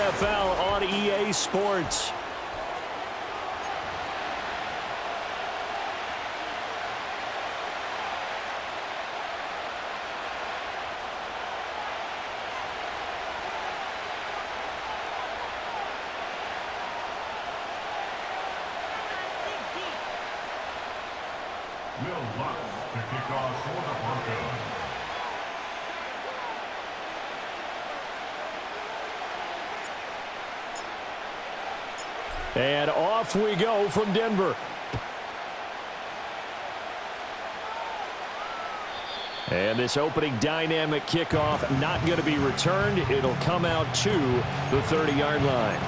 NFL on EA Sports. To kick off for the Broncos. And off we go from Denver. And this opening dynamic kickoff not going to be returned. It'll come out to the 30-yard line.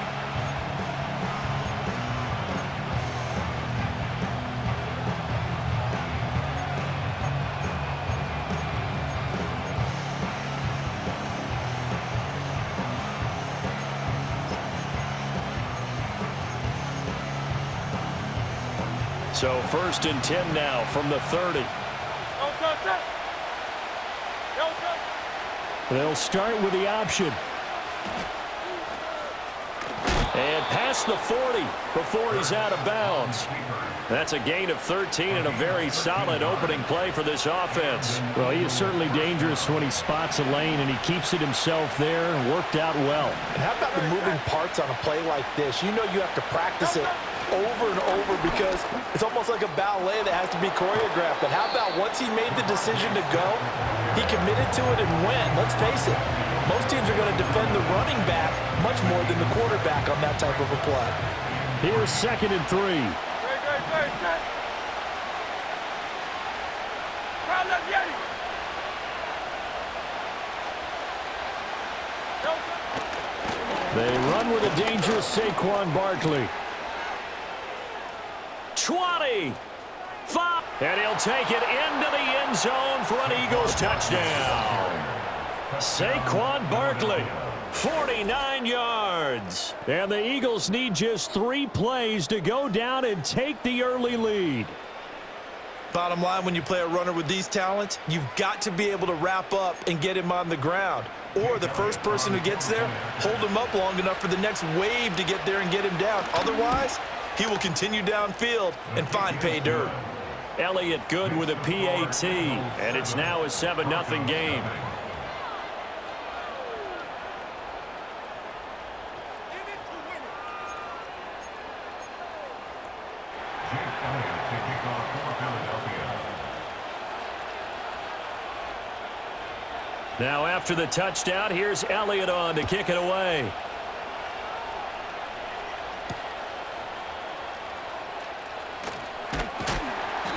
So 1st and 10 now from the 30. They'll start with the option. And past the 40 before he's out of bounds. That's a gain of 13 and a very solid opening play for this offense. Well, he is certainly dangerous when he spots a lane, and he keeps it himself there and worked out well. And how about the moving parts on a play like this? You know you have to practice it over and over because it's almost like a ballet that has to be choreographed. But how about once he made the decision to go, he committed to it and went. Let's face it, most teams are going to defend the running back much more than the quarterback on that type of a play. Here's 2nd and 3. They run with a dangerous Saquon Barkley. 20, 5, and he'll take it into the end zone for an Eagles touchdown. Saquon Barkley, 49 yards. And the Eagles need just 3 plays to go down and take the early lead. Bottom line, when you play a runner with these talents, you've got to be able to wrap up and get him on the ground. Or the first person who gets there, hold him up long enough for the next wave to get there and get him down. Otherwise, he will continue downfield and find pay dirt. Elliott good with a PAT, and it's now a 7-0 game. Now after the touchdown, here's Elliott on to kick it away.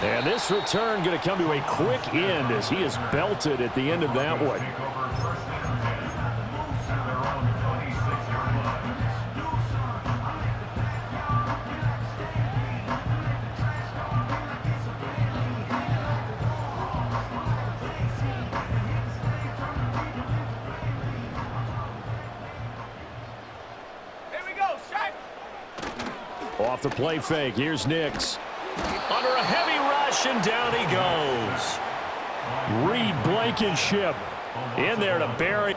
And this return going to come to a quick end as he is belted at the end of that one. Off the play fake, here's Nix. Under a heavy rush, and down he goes. Reed Blankenship In there to bury.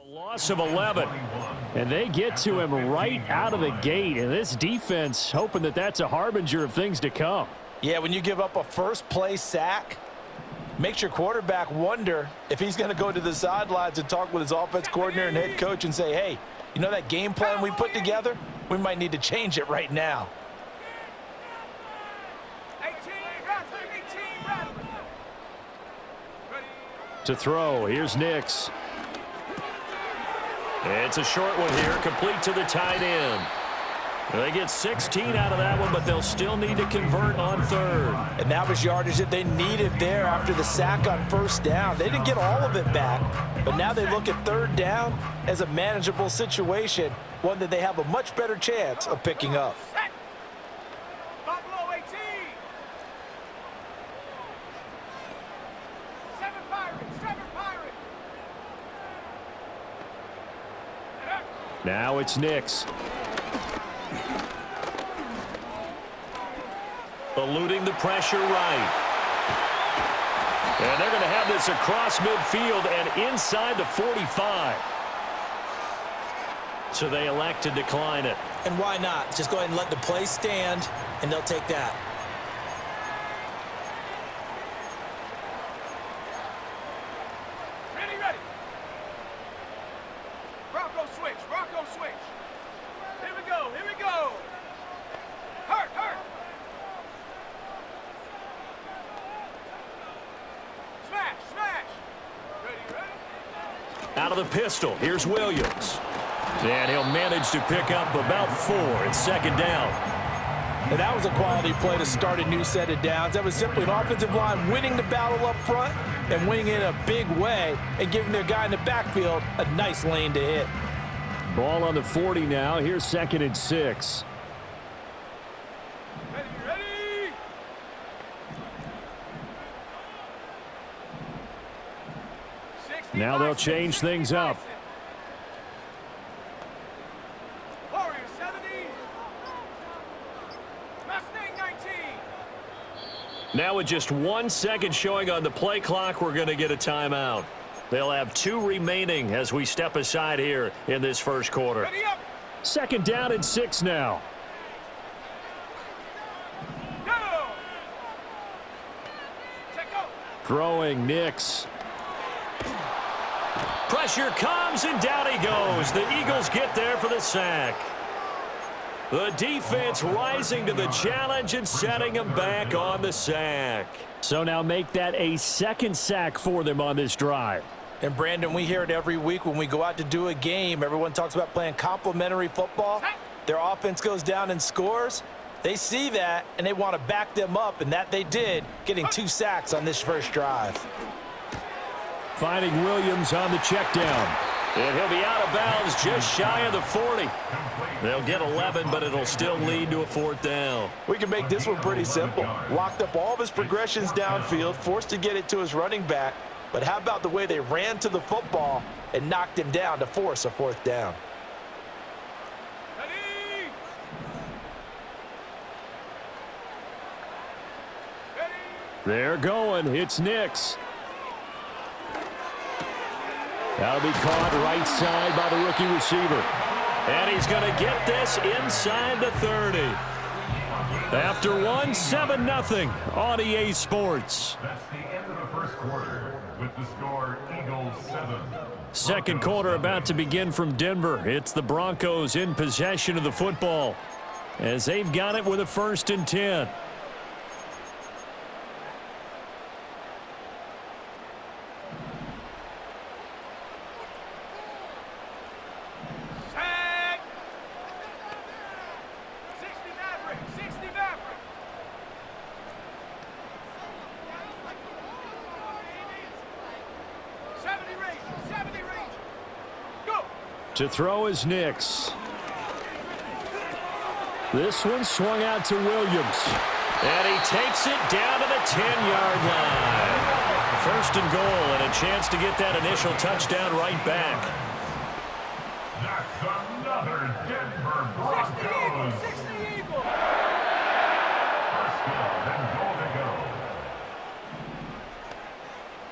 Loss of 11, and they get to him right out of the gate, and this defense hoping that that's a harbinger of things to come. Yeah, when you give up a first play sack, makes your quarterback wonder if he's going to go to the sidelines and talk with his offense coordinator and head coach and say, hey, you know that game plan we put together? we might need to change it right now. To throw, here's Nix. It's a short one here, complete to the tight end. They get 16 out of that one, but they'll still need to convert on third. And that was yardage that they needed there after the sack on first down. They didn't get all of it back, but now they look at third down as a manageable situation, one that they have a much better chance of picking up. Buffalo 18. 7 Pirates, 7 Pirates. Now it's Nix. Eluding the pressure right. And they're going to have this across midfield and inside the 45. So they elect to decline it. And why not? Just go ahead and let the play stand, and they'll take that. Ready, ready. Bronco switch, Bronco switch. Here we go, here we go. Hurt, hurt. Smash, smash. Ready, ready. Out of the pistol, here's Williams. And he'll manage to pick up about 4. It's second down. And that was a quality play to start a new set of downs. That was simply an offensive line winning the battle up front and winning it in a big way and giving their guy in the backfield a nice lane to hit. Ball on the 40 now. Here's 2nd and 6. Ready, ready. Now they'll change things up. Warrior 70. Mustang 19. Now with just 1 second showing on the play clock, we're going to get a timeout. They'll have 2 remaining as we step aside here in this first quarter. Ready up. 2nd down and 6 now. Go. Check go. Throwing Nix. Pressure comes, and down he goes. The Eagles get there for the sack. The defense rising to the challenge and setting them back on the sack. So now make that a 2nd sack for them on this drive. And, Brandon, we hear it every week when we go out to do a game. Everyone talks about playing complementary football. Their offense goes down and scores. They see that, and they want to back them up, and that they did, getting 2 sacks on this first drive. Finding Williams on the check down. And he'll be out of bounds just shy of the 40. They'll get 11, but it'll still lead to a 4th down. We can make this one pretty simple. Locked up all of his progressions downfield, forced to get it to his running back. But how about the way they ran to the football and knocked him down to force a 4th down? Ready. Ready. They're going. It's Nix. That'll be caught right side by the rookie receiver. And he's going to get this inside the 30. After 1, 7-0 on EA Sports. That's the end of the first quarter with the score Eagles 7. Second quarter about to begin from Denver. It's the Broncos in possession of the football as they've got it with a 1st and 10. Sack. 60 Maverick, 60 Maverick. Go. To throw is Nix. This one swung out to Williams. And he takes it down to the 10-yard line. 1st and goal, and a chance to get that initial touchdown right back. That's another Denver Broncos. 60 Eagles. First down and goal to go.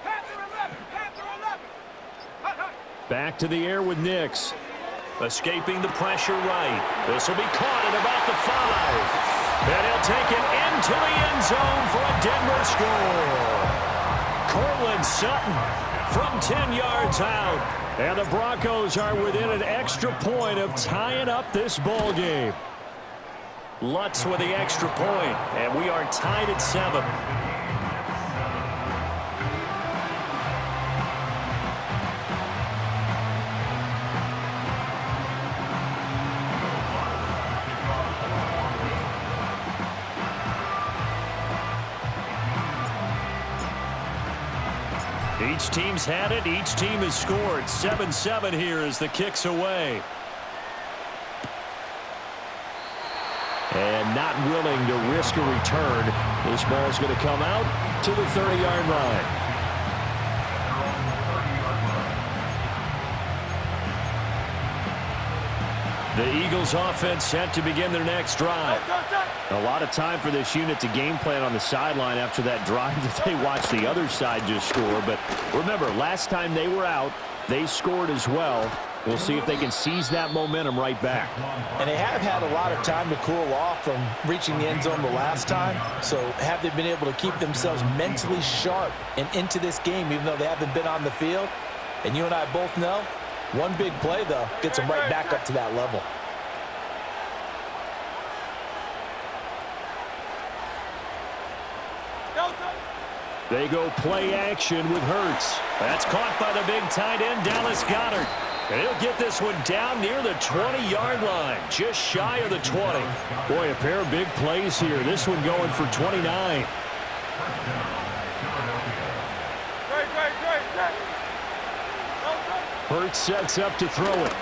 Panther 11, Panther 11. Hut, hut. Back to the air with Nix. Escaping the pressure right. This will be caught at about the 5. And he'll take it into the end zone for a Denver score. Cortland Sutton from 10 yards out. And the Broncos are within an extra point of tying up this ball game. Lutz with the extra point, and we are tied at 7. Each team's had it. Each team has scored. 7-7 here as the kick's away. And not willing to risk a return. This ball's going to come out to the 30-yard line. The Eagles offense set to begin their next drive. A lot of time for this unit to game plan on the sideline after that drive that they watched the other side just score. But remember, last time they were out, they scored as well. We'll see if they can seize that momentum right back. And they have had a lot of time to cool off from reaching the end zone the last time. So have they been able to keep themselves mentally sharp and into this game, even though they haven't been on the field? And you and I both know, one big play, though, gets them right back up to that level. They go play action with Hurts. That's caught by the big tight end, Dallas Goedert. And he'll get this one down near the 20-yard line, just shy of the 20. Boy, a pair of big plays here. This one going for 29. Hurts sets up to throw it.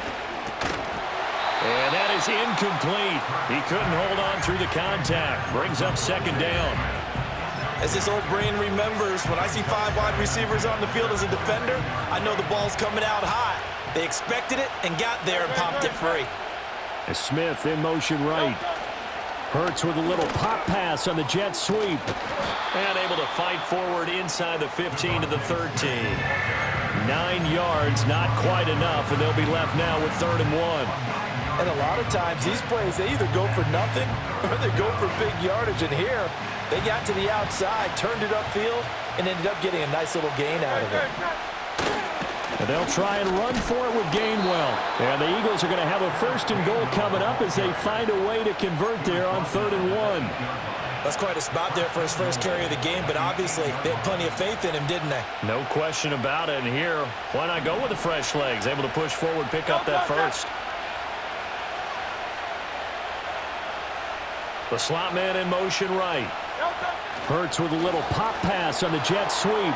And that is incomplete. He couldn't hold on through the contact. Brings up second down. As this old brain remembers, when I see 5 wide receivers on the field as a defender, I know the ball's coming out hot. They expected it and got there and popped it free. And Smith in motion right. Hurts with a little pop pass on the jet sweep. And able to fight forward inside the 15 to the 13. 9 yards, not quite enough, and they'll be left now with 3rd and 1. And a lot of times, these plays, they either go for nothing or they go for big yardage. And here, they got to the outside, turned it upfield, and ended up getting a nice little gain out of it. And they'll try and run for it with Gainwell. And the Eagles are going to have a 1st and goal coming up as they find a way to convert there on 3rd and 1. That's quite a spot there for his first carry of the game, but obviously they had plenty of faith in him, didn't they? No question about it. And here, why not go with the fresh legs? Able to push forward, pick up that first. The slot man in motion right. Hurts with a little pop pass on the jet sweep.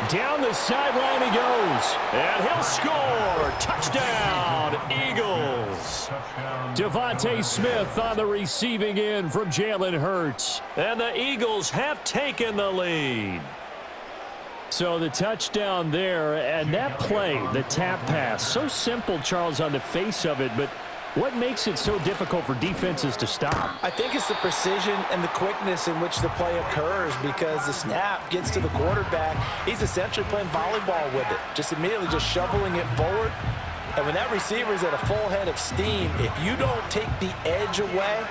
Down the sideline he goes. And he'll score. Touchdown, Eagles. Devontae Smith on the receiving end from Jalen Hurts. And the Eagles have taken the lead. So the touchdown there, and that play, the tap pass, so simple, Charles, on the face of it, but what makes it so difficult for defenses to stop? I think it's the precision and the quickness in which the play occurs, because the snap gets to the quarterback. He's essentially playing volleyball with it, just immediately just shoveling it forward. And when that receiver is at a full head of steam, if you don't take the edge away,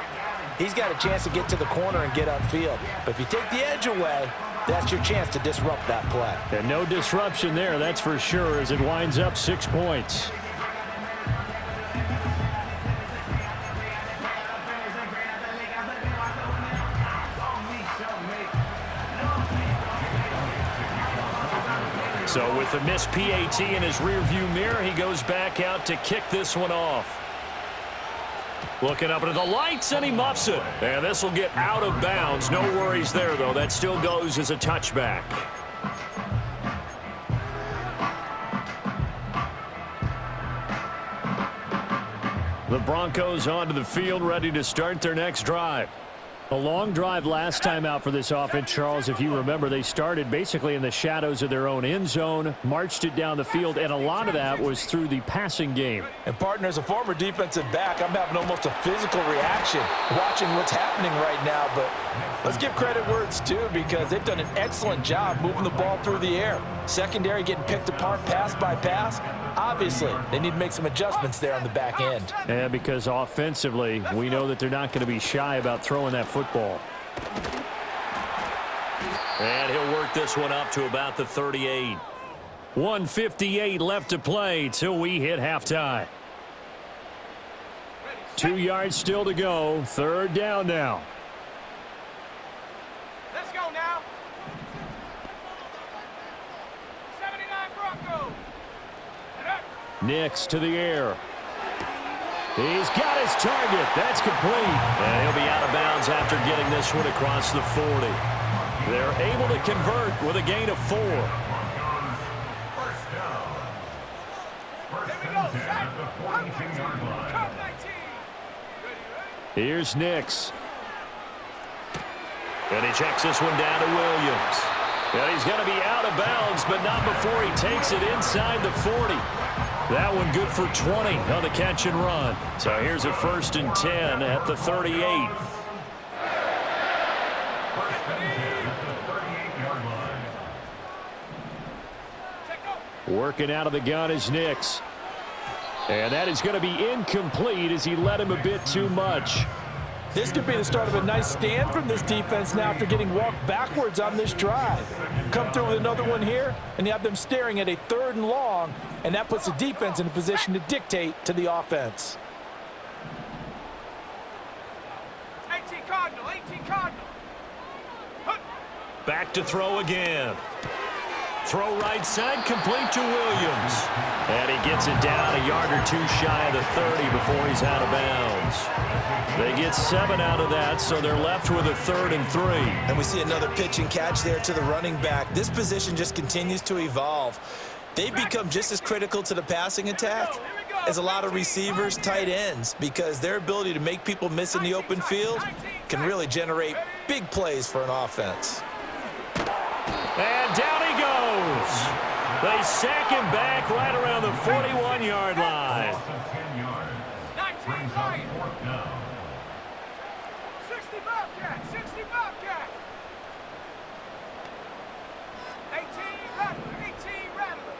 he's got a chance to get to the corner and get upfield. But if you take the edge away, that's your chance to disrupt that play. And no disruption there, that's for sure, as it winds up 6 points. So with the missed PAT in his rearview mirror, he goes back out to kick this one off. Looking up into the lights, and he muffs it. And this will get out of bounds. No worries there, though. That still goes as a touchback. The Broncos onto the field, ready to start their next drive. A long drive last time out for this offense, Charles. If you remember, they started basically in the shadows of their own end zone, marched it down the field, and a lot of that was through the passing game. And, partner, as a former defensive back, I'm having almost a physical reaction watching what's happening right now. But let's give credit where it's due, because they've done an excellent job moving the ball through the air. Secondary getting picked apart pass by pass. Obviously, they need to make some adjustments there on the back end. Yeah, because offensively, we know that they're not going to be shy about throwing that football. And he'll work this one up to about the 38. 1:58 left to play till we hit halftime. 2 yards still to go. Third down now. Let's go now. 79 Broncos. Nix to the air. He's got his target. That's complete. And he'll be out of bounds after getting this one across the 40. They're able to convert with a gain of 4. Here's Nix. And he checks this one down to Williams. And he's going to be out of bounds, but not before he takes it inside the 40. That one good for 20 on the catch and run. So here's a 1st and 10 at the 38. Working out of the gun is Nix. And that is going to be incomplete as he led him a bit too much. This could be the start of a nice stand from this defense now after getting walked backwards on this drive. Come through with another one here, and you have them staring at a 3rd and long, and that puts the defense in a position to dictate to the offense. 18 Cardinal, 18 Cardinal. Back to throw again. Throw right side, complete to Williams. And he gets it down a yard or 2 shy of the 30 before he's out of bounds. They get 7 out of that, so they're left with a 3rd and 3. And we see another pitch and catch there to the running back. This position just continues to evolve. They become just as critical to the passing attack as a lot of receivers, tight ends, because their ability to make people miss in the open field can really generate big plays for an offense. And down he goes. They sack him back right around the 41-yard line. 19 Lions. 60 Bobcat, 60 Bobcat. 18 Rattler, 18 Rattler.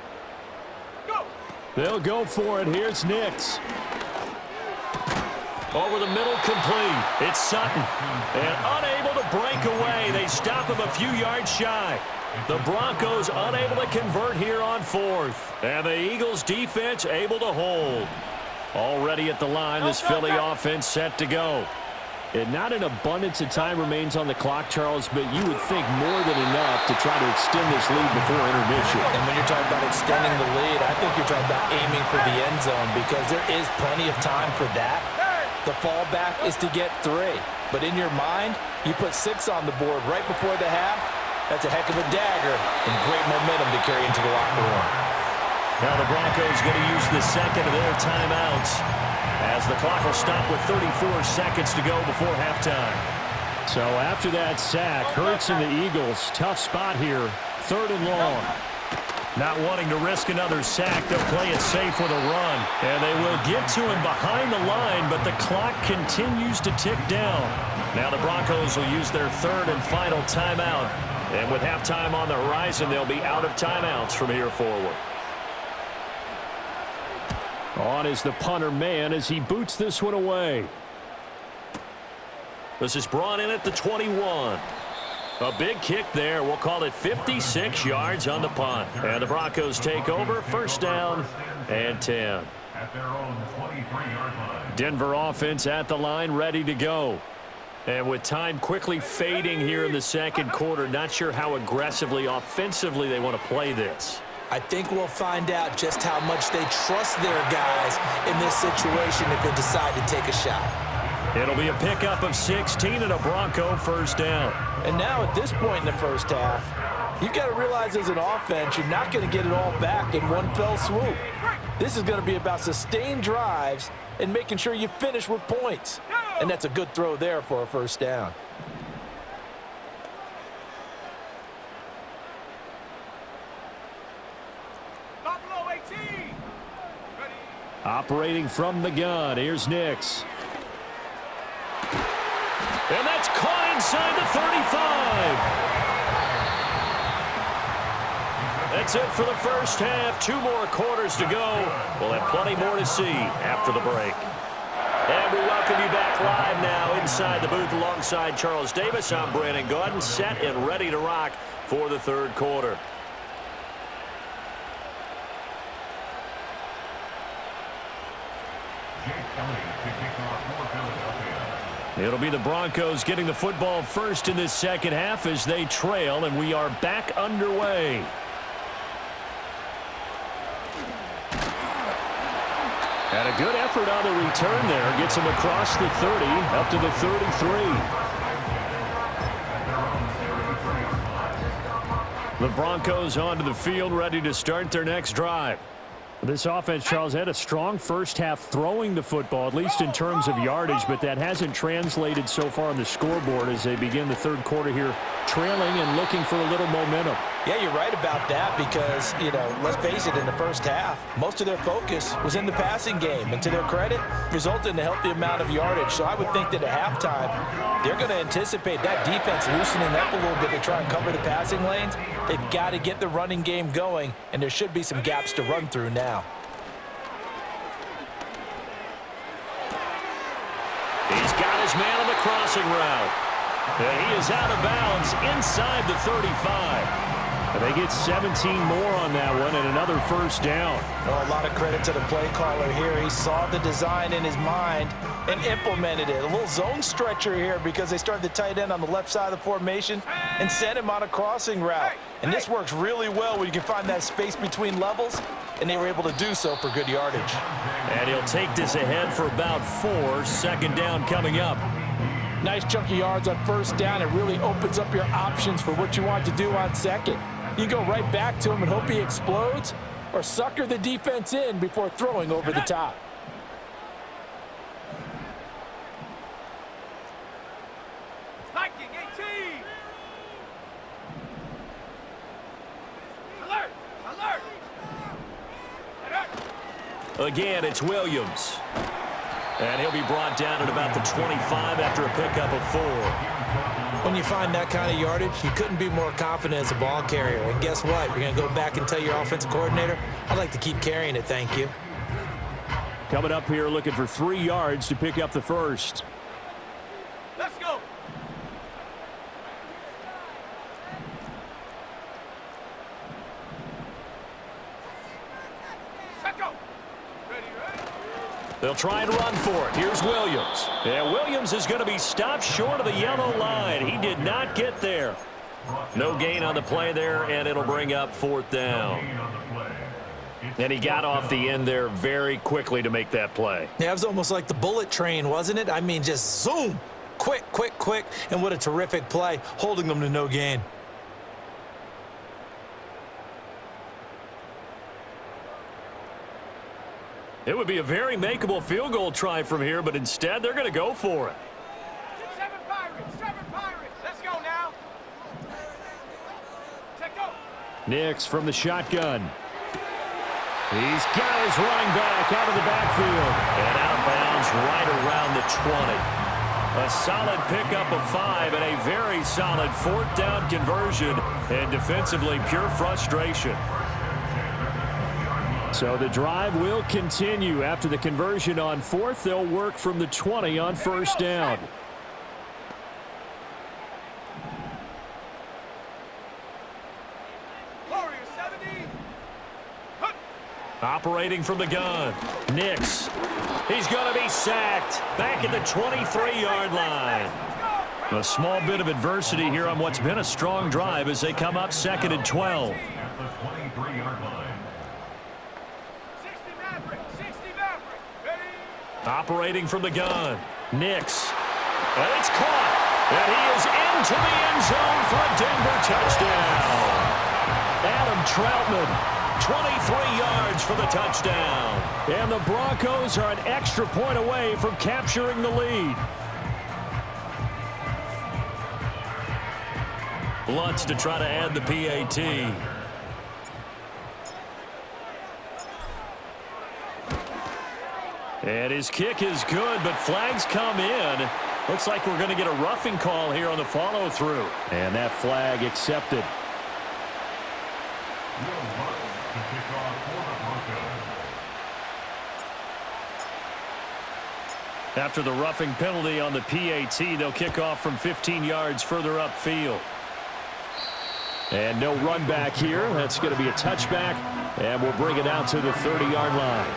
Go. They'll go for it. Here's Nix. Over the middle, complete. It's Sutton. And unable to break away. They stop him a few yards shy. The Broncos unable to convert here on 4th. And the Eagles defense able to hold. Already at the line, this Philly offense set to go. And not an abundance of time remains on the clock, Charles, but you would think more than enough to try to extend this lead before intermission. And when you're talking about extending the lead, I think you're talking about aiming for the end zone because there is plenty of time for that. The fallback is to get 3. But in your mind, you put 6 on the board right before the half. That's a heck of a dagger and great momentum to carry into the locker room. Now the Broncos going to use the second of their timeouts as the clock will stop with 34 seconds to go before halftime. So after that sack, Hurts and the Eagles, tough spot here, 3rd and long. Not wanting to risk another sack, they'll play it safe with a run. And they will get to him behind the line, but the clock continues to tick down. Now the Broncos will use their 3rd and final timeout. And with halftime on the horizon, they'll be out of timeouts from here forward. On is the punter man as he boots this one away. This is brought in at the 21. A big kick there. We'll call it 56 yards on the punt. And the Broncos take over. 1st down and 10. At their own 23-yard line. Denver offense at the line, ready to go. And with time quickly fading here in the 2nd quarter, not sure how aggressively, offensively they want to play this. I think we'll find out just how much they trust their guys in this situation if they decide to take a shot. It'll be a pickup of 16 and a Bronco 1st down. And now at this point in the first half, you've got to realize as an offense, you're not going to get it all back in one fell swoop. This is going to be about sustained drives and making sure you finish with points. And that's a good throw there for a 1st down. Buffalo 18. Ready. Operating from the gun, here's Nix. And that's caught inside the 35. That's it for the 1st half. 2 more quarters to go. We'll have plenty more to see after the break. And we welcome you back live now inside the booth alongside Charles Davis. I'm Brandon Gaudin, set and ready to rock for the 3rd quarter. It'll be the Broncos getting the football first in this second half as they trail, and we are back underway. And a good effort on the return there. Gets him across the 30, up to the 33. The Broncos onto the field, ready to start their next drive. This offense, Charles, had a strong first half throwing the football, at least in terms of yardage, but that hasn't translated so far on the scoreboard as they begin the third quarter here, trailing and looking for a little momentum. Yeah, you're right about that because, let's face it, in the first half, most of their focus was in the passing game. And to their credit, resulted in a healthy amount of yardage. So I would think that at halftime, they're going to anticipate that defense loosening up a little bit to try and cover the passing lanes. They've got to get the running game going, and there should be some gaps to run through now. He's got his man on the crossing route. And he is out of bounds inside the 35. And they get 17 more on that one and another first down. Oh, a lot of credit to the play caller here. He saw the design in his mind and implemented it. A little zone stretcher here because they started the tight end on the left side of the formation and sent him on a crossing route. And this works really well when you can find that space between levels, and they were able to do so for good yardage. And he'll take this ahead for about 4. Second down coming up. Nice chunk of yards on first down. It really opens up your options for what you want to do on second. You go right back to him and hope he explodes, or sucker the defense in before throwing over the top. Viking 18. Alert! Alert! Alert! Again, it's Williams. And he'll be brought down at about the 25 after a pickup of 4. When you find that kind of yardage, you couldn't be more confident as a ball carrier. And guess what? You're going to go back and tell your offensive coordinator, I'd like to keep carrying it, thank you. Coming up here looking for 3 yards to pick up the first. Let's go! Set go! Ready, ready? They'll try and run for it. Here's Williams. And Williams is going to be stopped short of the yellow line. He did not get there. No gain on the play there, and it'll bring up 4th down. And he got off the end there very quickly to make that play. Yeah, it was almost like the bullet train, wasn't it? I mean, just zoom. Quick, quick, quick. And what a terrific play, holding them to no gain. It would be a very makeable field goal try from here, but instead they're going to go for it. 7 Pirates! 7 Pirates! Let's go now! Check go! Nix from the shotgun. He's got his running back out of the backfield. And out of bounds right around the 20. A solid pickup of 5 and a very solid 4th down conversion. And defensively, pure frustration. So the drive will continue. After the conversion on 4th, they'll work from the 20 on first down. Operating from the gun. Nix. He's going to be sacked. Back at the 23-yard line. A small bit of adversity here on what's been a strong drive as they come up 2nd and 12. Operating from the gun. Nix. And it's caught. And he is into the end zone for a Denver touchdown. Adam Troutman, 23 yards for the touchdown. And the Broncos are an extra point away from capturing the lead. Lutz to try to add the PAT. And his kick is good, but flags come in. Looks like we're going to get a roughing call here on the follow-through. And that flag accepted. After the roughing penalty on the PAT, they'll kick off from 15 yards further upfield. And no run back here. That's going to be a touchback, and we'll bring it out to the 30-yard line.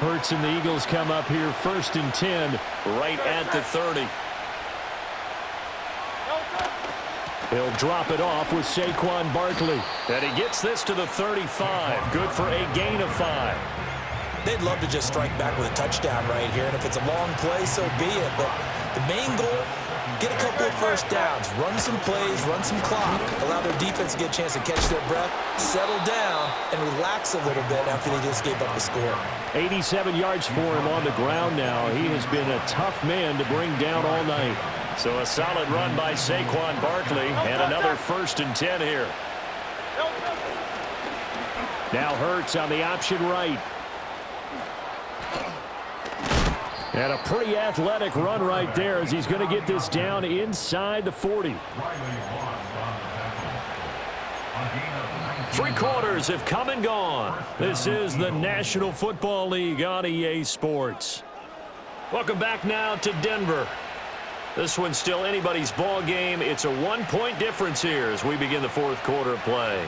Hurts and the Eagles come up here 1st and 10. Right at the 30. He'll drop it off with Saquon Barkley. And he gets this to the 35. Good for a gain of 5. They'd love to just strike back with a touchdown right here, and if it's a long play, so be it. But the main goal, get a couple of first downs, run some plays, run some clock, allow their defense to get a chance to catch their breath, settle down, and relax a little bit after they just gave up a score. 87 yards for him on the ground now. He has been a tough man to bring down all night. So a solid run by Saquon Barkley, and another 1st and 10 here. Now Hurts on the option right. And a pretty athletic run right there as he's going to get this down inside the 40. 3 quarters have come and gone. This is the National Football League on EA Sports. Welcome back now to Denver. This one's still anybody's ball game. It's a 1-point difference here as we begin the 4th quarter of play.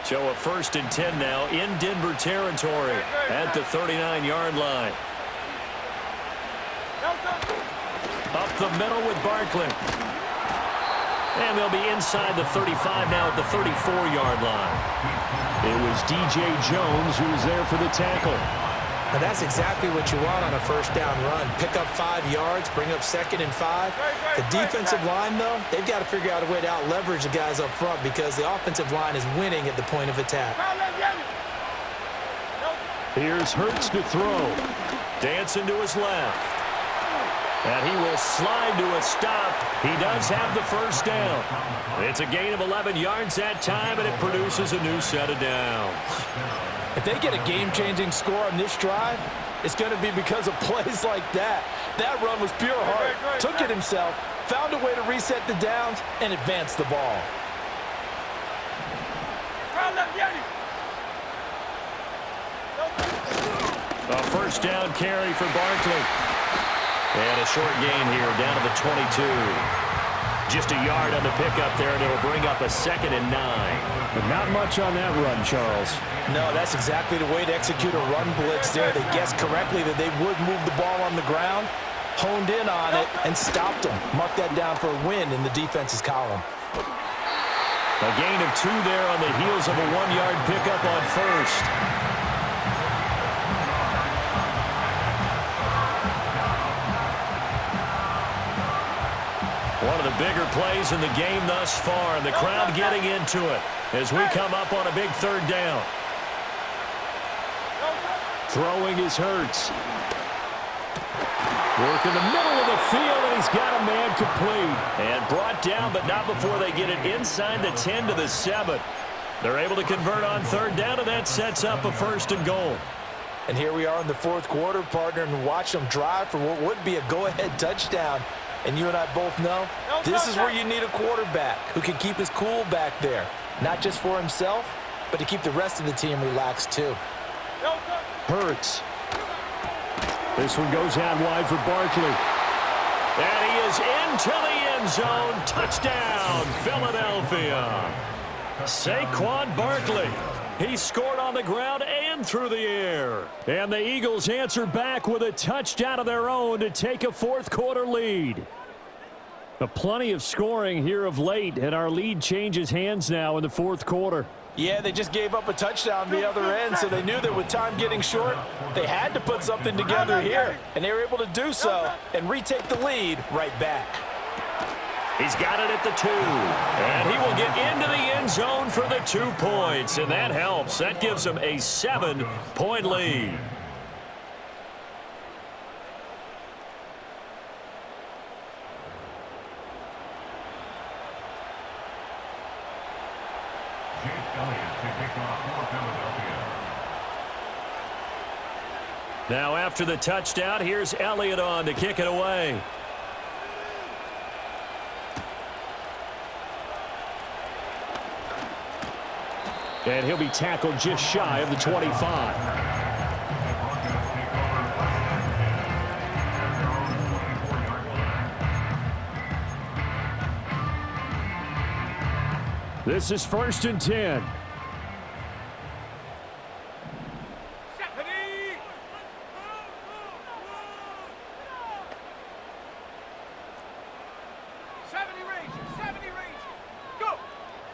So a 1st and 10 now in Denver territory at the 39-yard line. Up the middle with Barkley. And they'll be inside the 35 now at the 34-yard line. It was DJ Jones who was there for the tackle. And that's exactly what you want on a first down run. Pick up 5 yards, bring up 2nd and 5. The defensive line, though, they've got to figure out a way to out-leverage the guys up front because the offensive line is winning at the point of attack. Here's Hurts to throw. Dancing to his left. And he will slide to a stop. He does have the first down. It's a gain of 11 yards that time, and it produces a new set of downs. If they get a game-changing score on this drive, it's going to be because of plays like that. That run was pure heart. Took it himself, found a way to reset the downs, and advance the ball. A first down carry for Barkley. And a short gain here down to the 22. Just a yard on the pickup there, and it'll bring up a 2nd and 9. But not much on that run, Charles. No, that's exactly the way to execute a run blitz there. They guessed correctly that they would move the ball on the ground, honed in on it, and stopped them. Mark that down for a win in the defense's column. A gain of 2 there on the heels of a 1-yard pickup on first. One of the bigger plays in the game thus far, and the crowd getting into it as we come up on a big 3rd down. Throwing is Hurts. Work in the middle of the field, and he's got a man complete. And brought down, but not before they get it inside the 10 to the 7. They're able to convert on 3rd down, and that sets up a 1st and goal. And here we are in the 4th quarter, partner, and watch them drive for what would be a go-ahead touchdown. And you and I both know this is where you need a quarterback who can keep his cool back there. Not just for himself, but to keep the rest of the team relaxed too. Hurts. This one goes out wide for Barkley. And he is into the end zone. Touchdown, Philadelphia. Saquon Barkley. He scored on the ground and through the air. And the Eagles answer back with a touchdown of their own to take a 4th quarter lead. Plenty of scoring here of late, and our lead changes hands now in the 4th quarter. Yeah, they just gave up a touchdown the other end, so they knew that with time getting short, they had to put something together here. And they were able to do so and retake the lead right back. He's got it at the 2. And he will get into the end zone for the 2 points. And that helps. That gives him a 7-point lead. Now after the touchdown, here's Elliott on to kick it away. And he'll be tackled just shy of the 25. This is 1st and 10.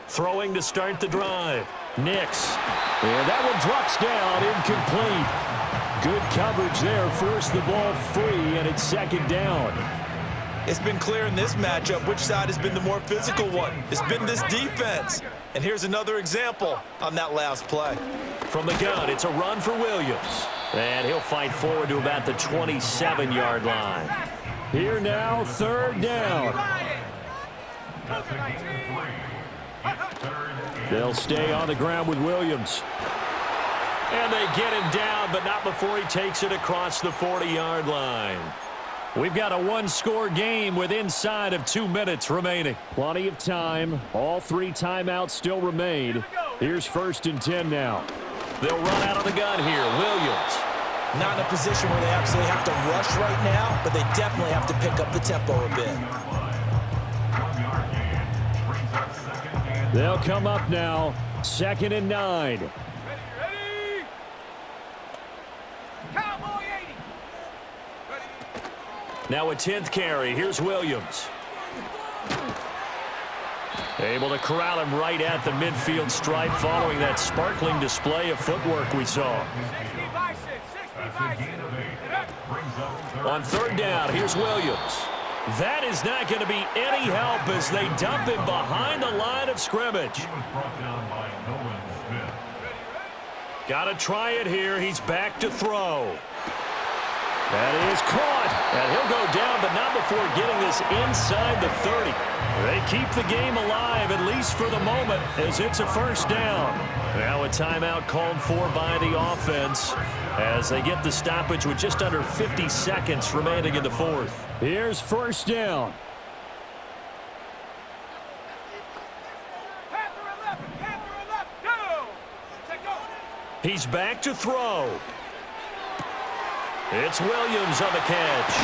Throwing to start the drive. Nix. And that one drops down, incomplete. Good coverage there. Forced the ball free, and it's 2nd down. It's been clear in this matchup which side has been the more physical one. It's been this defense. And here's another example on that last play. From the gun, it's a run for Williams. And he'll fight forward to about the 27-yard line. Here now, 3rd down. They'll stay on the ground with Williams. And they get him down, but not before he takes it across the 40-yard line. We've got a one-score game with inside of 2 minutes remaining. Plenty of time. All 3 timeouts still remain. Here's 1st and 10 now. They'll run out of the gun here. Williams. Not in a position where they absolutely have to rush right now, but they definitely have to pick up the tempo a bit. They'll come up now. 2nd and 9. Ready? Cowboy 80. Ready? Now a 10th carry. Here's Williams. Able to corral him right at the midfield stripe following that sparkling display of footwork we saw. 60 by 6. 60 by 6. On 3rd down, here's Williams. That is not going to be any help as they dump him behind the line of scrimmage. Got to try it here. He's back to throw. That is caught. And he'll go down, but not before getting this inside the 30. They keep the game alive, at least for the moment, as it's a 1st down. Now a timeout called for by the offense as they get the stoppage with just under 50 seconds remaining in the 4th. Here's 1st down. Panther 11, go! Check go! He's back to throw. It's Williams on the catch.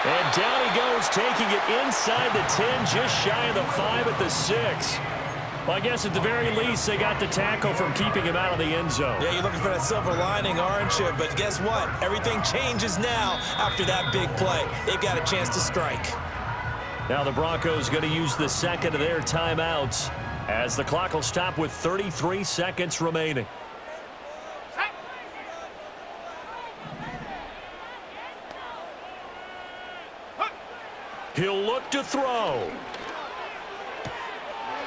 And down he goes, taking it inside the 10, just shy of the 5 at the 6. Well, I guess at the very least, they got the tackle from keeping him out of the end zone. Yeah, you're looking for that silver lining, aren't you? But guess what? Everything changes now after that big play. They've got a chance to strike. Now the Broncos going to use the 2nd of their timeouts as the clock will stop with 33 seconds remaining. He'll look to throw.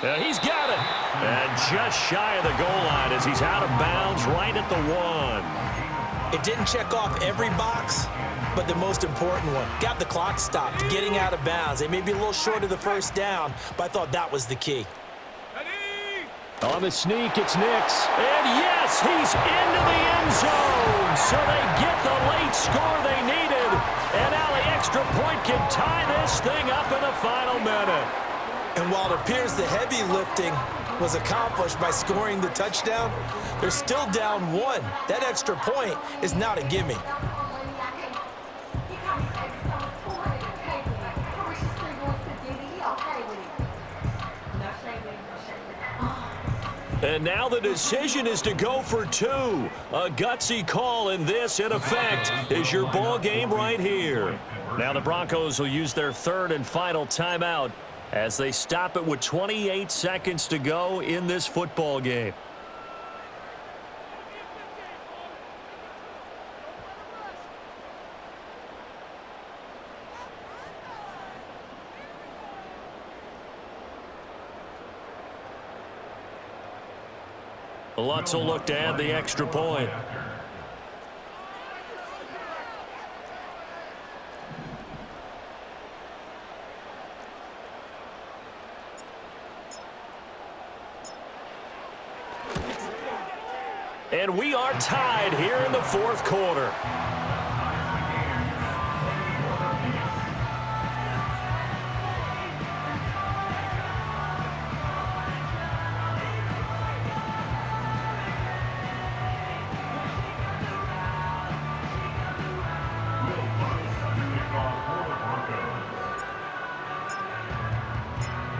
And he's got it. And just shy of the goal line as he's out of bounds right at the 1. It didn't check off every box, but the most important one. Got the clock stopped, getting out of bounds. They may be a little short of the 1st down, but I thought that was the key. On the sneak, it's Nix. And yes, he's into the end zone. So they get the late score they needed. And now the extra point can tie this thing up in the final minute. And while it appears the heavy lifting was accomplished by scoring the touchdown, they're still down 1. That extra point is not a gimme. And now the decision is to go for 2. A gutsy call, and this, in effect, is your ball game right here. Now the Broncos will use their 3rd and final timeout as they stop it with 28 seconds to go in this football game. Lutz will look to add the extra point. And we are tied here in the 4th quarter.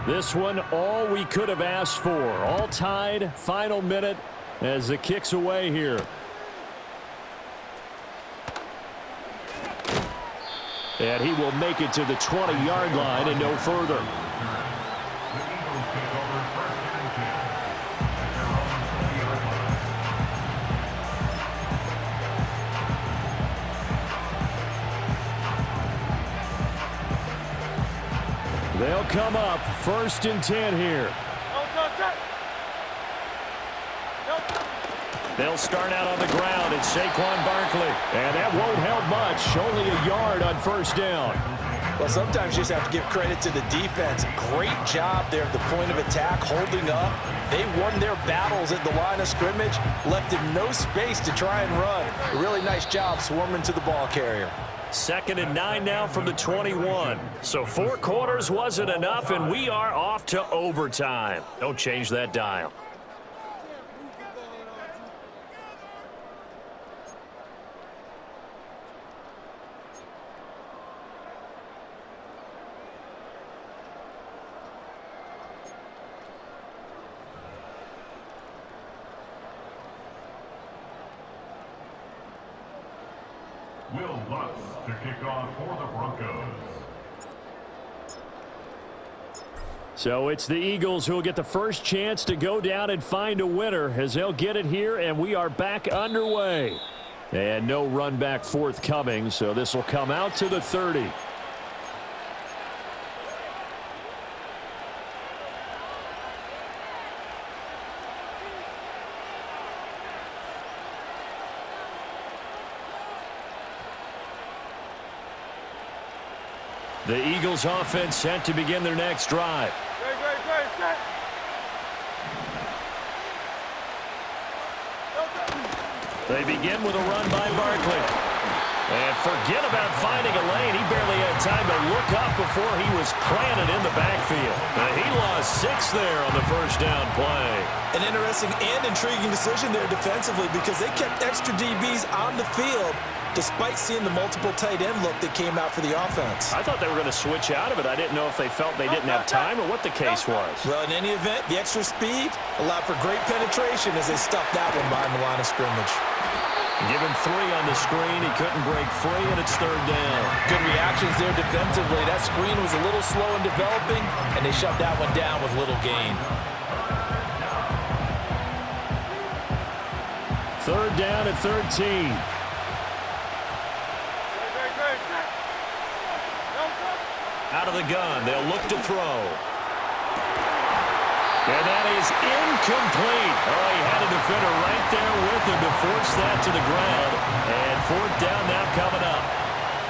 This one, all we could have asked for. All tied, final minute as the kick's away here. And he will make it to the 20-yard line and no further. They'll come up 1st and 10 here. They'll start out on the ground. It's Saquon Barkley. And that won't help much. Only a yard on 1st down. Well, sometimes you just have to give credit to the defense. Great job there at the point of attack, holding up. They won their battles at the line of scrimmage, left him no space to try and run. A really nice job swarming to the ball carrier. 2nd and 9 now from the 21. So 4 quarters wasn't enough, and we are off to overtime. Don't change that dial. Will Lutz to kick off for the Broncos. So it's the Eagles who will get the first chance to go down and find a winner as they'll get it here, and we are back underway. And no run back forthcoming, so this will come out to the 30. The Eagles offense set to begin their next drive. They begin with a run by Barkley. And forget about finding a lane. He barely had time to look up before he was planted in the backfield. He lost 6 there on the 1st down play. An interesting and intriguing decision there defensively because they kept extra DBs on the field despite seeing the multiple tight end look that came out for the offense. I thought they were going to switch out of it. I didn't know if they felt they didn't have time or what the case was. Well, in any event, the extra speed allowed for great penetration as they stuffed that one behind the line of scrimmage. Give him 3 on the screen. He couldn't break free, and it's 3rd down. Good reactions there defensively. That screen was a little slow in developing, and they shut that one down with little gain. 3rd down at 13. Out of the gun. They'll look to throw. And that is incomplete. Oh, he had a defender right there with him to force that to the ground. And 4th down now coming up.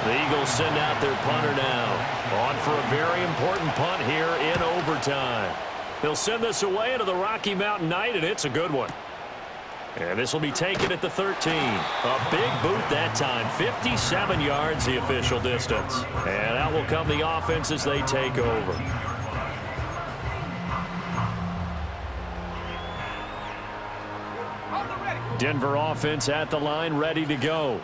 The Eagles send out their punter now. On for a very important punt here in overtime. They'll send this away into the Rocky Mountain Night, and it's a good one. And this will be taken at the 13. A big boot that time. 57 yards the official distance. And out will come the offense as they take over. Denver offense at the line, ready to go.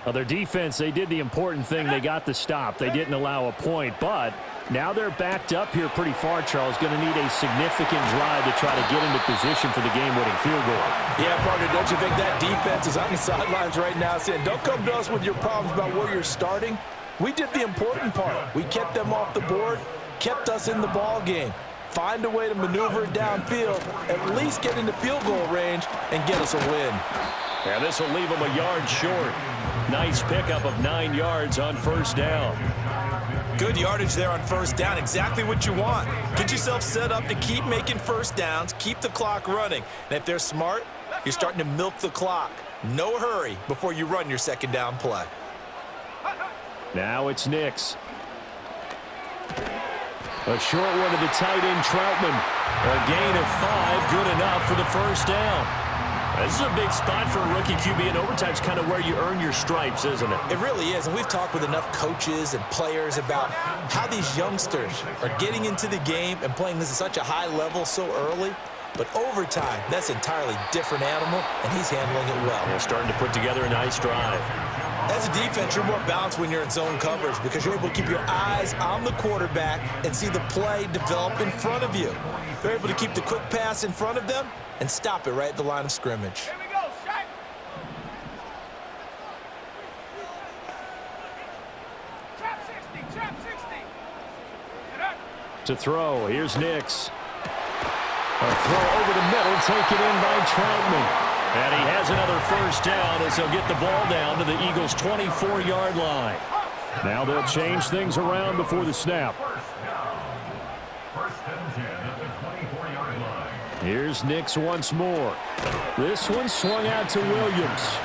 Now their defense, they did the important thing. They got the stop. They didn't allow a point, but now they're backed up here pretty far, Charles. Going to need a significant drive to try to get into position for the game-winning field goal. Yeah, partner, don't you think that defense is on the sidelines right now saying, don't come to us with your problems about where you're starting. We did the important part. We kept them off the board, kept us in the ball game. Find a way to maneuver it downfield, at least get into field goal range, and get us a win. Yeah, this will leave them a yard short. Nice pickup of 9 yards on 1st down. Good yardage there on 1st down. Exactly what you want. Get yourself set up to keep making 1st downs, keep the clock running. And if they're smart, you're starting to milk the clock. No hurry before you run your 2nd down play. Now it's Nix. A short one to the tight end, Troutman. A gain of 5, good enough for the 1st down. This is a big spot for a rookie QB, and overtime's kind of where you earn your stripes, isn't it? It really is, and we've talked with enough coaches and players about how these youngsters are getting into the game and playing this at such a high level so early. But overtime, that's an entirely different animal, and he's handling it well. They're starting to put together a nice drive. As a defense, you're more balanced when you're in zone coverage because you're able to keep your eyes on the quarterback and see the play develop in front of you. They're able to keep the quick pass in front of them and stop it right at the line of scrimmage. Here we go, shot. Trap 60, trap 60. Get up. To throw, here's Nix. A throw over the middle, taken in by Troutman. And he has another first down as he'll get the ball down to the Eagles' 24-yard line. Now they'll change things around before the snap. First and 10 at the 24-yard line. Here's Nix once more. This one swung out to Williams.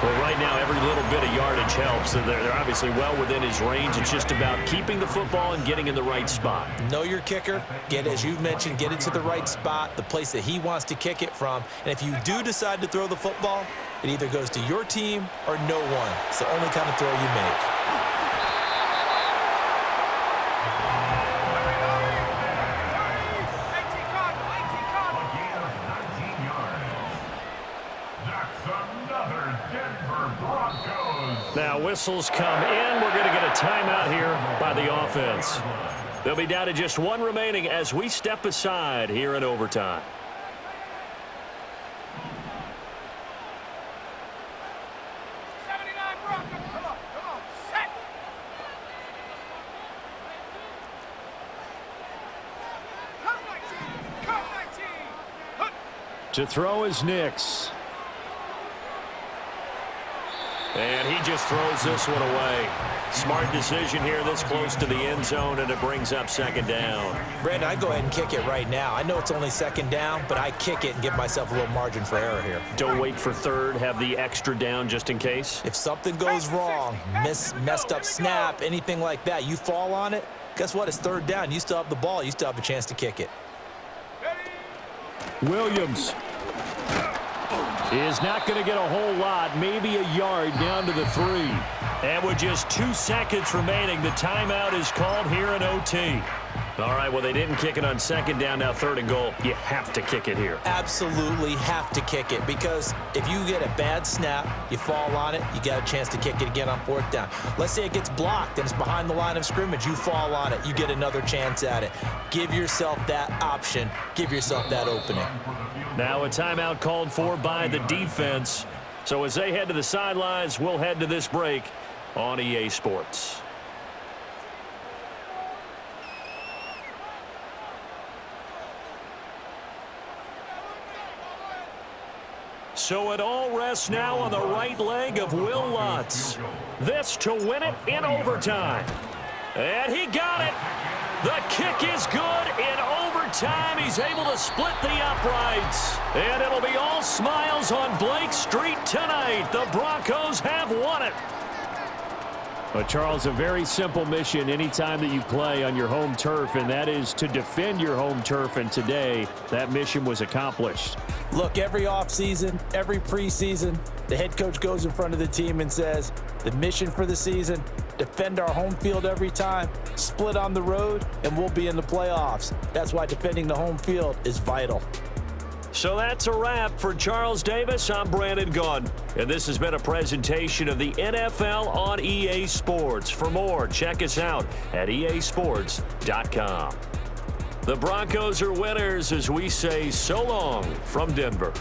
Well, right now, every little bit of yardage helps. They're obviously well within his range. It's just about keeping the football and getting in the right spot. Know your kicker. As you've mentioned, get it to the right spot, the place that he wants to kick it from. And if you do decide to throw the football, it either goes to your team or no one. It's the only kind of throw you make. Now whistles come in. We're going to get a timeout here by the offense. They'll be down to just one remaining as we step aside here in overtime. To throw is Nix. And he just throws this one away. Smart decision here this close to the end zone, and it brings up second down. Brandon, I go ahead and kick it right now. I know it's only second down, but I kick it and give myself a little margin for error here. Don't wait for third. Have the extra down just in case. If something goes wrong, messed up snap, anything like that, you fall on it, guess what? It's third down. You still have the ball. You still have a chance to kick it. Williams is not going to get a whole lot, maybe a yard down to the 3. And with just 2 seconds remaining, the timeout is called here in OT. All right, well, they didn't kick it on second down, now third and goal. You have to kick it here. Absolutely have to kick it because if you get a bad snap, you fall on it, you got a chance to kick it again on fourth down. Let's say it gets blocked and it's behind the line of scrimmage. You fall on it, you get another chance at it. Give yourself that option. Give yourself that opening. Now a timeout called for by the defense. So as they head to the sidelines, we'll head to this break on EA Sports. So it all rests now on the right leg of Will Lutz. This to win it in overtime. And he got it. The kick is good in overtime. He's able to split the uprights. And it'll be all smiles on Blake Street tonight. The Broncos have won it. But, Charles, a very simple mission anytime that you play on your home turf, and that is to defend your home turf. And today, that mission was accomplished. Look, every offseason, every preseason, the head coach goes in front of the team and says, the mission for the season, defend our home field every time, split on the road, and we'll be in the playoffs. That's why defending the home field is vital. So that's a wrap for Charles Davis. I'm Brandon Gaudin, and this has been a presentation of the NFL on EA Sports. For more, check us out at easports.com. The Broncos are winners as we say so long from Denver.